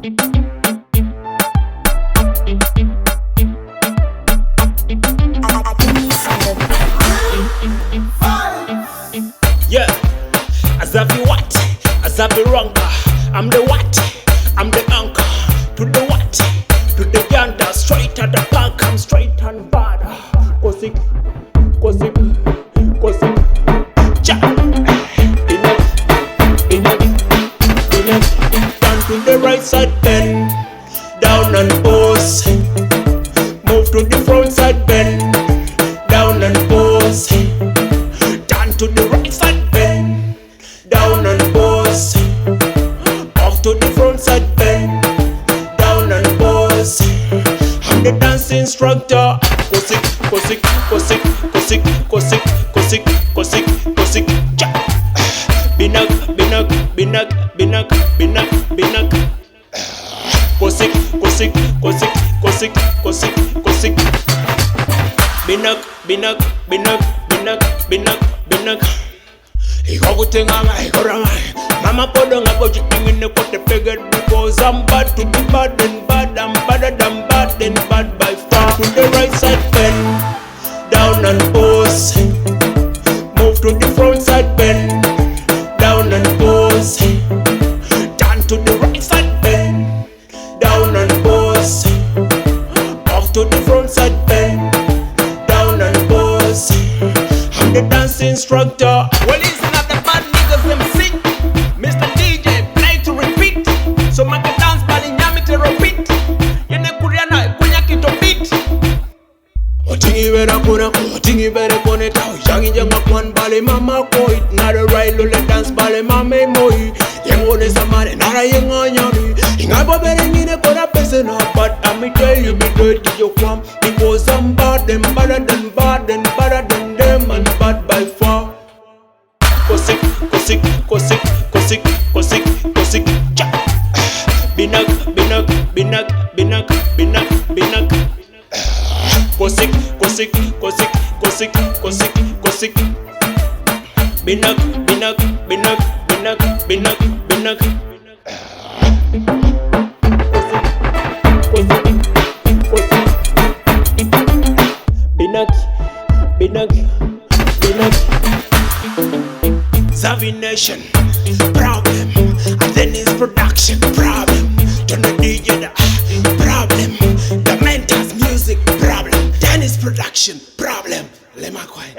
Yeah, what? ZaviRank. I'm the what? I'm the anchor. To the what? To the yonder. Straight at the park. I'm straight and bad. Ikosik, Ikosik, Ikosik. Ja. Enough. Down to the right side, bend. Down and pose. Move to the front side, bend. Down and pose. Down to the right side, bend. Down and pose. Off to the front side, bend. Down and pose. I'm the dance instructor. Ikosik, Ikosik, Ikosik, Ikosik, Ikosik, Ikosik, Ikosik, Ikosik. Ja. Binak, binak, binak, binak, binak, binak. Ikosik, Ikosik, Ikosik, Ikosik, Ikosik, Ikosik. Binak, binak, binak, binak, binak, binak. Ikokutengama, ikorama. Mama podo ngabo jitingine kote peget because I'm bad to be bad and bad. I'm badder than bad and bad by far. To the right side, bend. Down and pose. Move to the front side, bend. Down and pose. Down to the right side, bend. Down and pose. Off to the front side, bend. Down and pose. I'm the dance instructor. Well, listen up the bad niggas them sick. Mr. DJ, play to repeat. So make a dance ball in yami to repeat. Yene kuriana kunya kito beat. Otingi bere kuna, otingi bere kone tau. Yangi janga kwan bale mama koi. Nara rai lule dance bale mame moi. Yengone samare nara yenga nyami. Ingabo bere ngine kona pese na. But I'ma tell you be dirty yo kwam. Because I'm bad and badder than bad and badder than them and bad by far. Ikosik, Ikosik, Ikosik, Ikosik, Ikosik, Ikosik. Ja. Binak, binak, binak, binak, binak, binak. Ikosik, Ikosik, Ikosik, Ikosik, Ikosik, Ikosik. Binak, binak, binak, binak, binak, binak. Ikosik, Ikosik, Ikosik. Binak, binak, binak. Zavi Nation, problem. And then it's production, problem. Turn the DJ da, problem. The Mentas music, problem. Then it's production, problem. Let me quiet.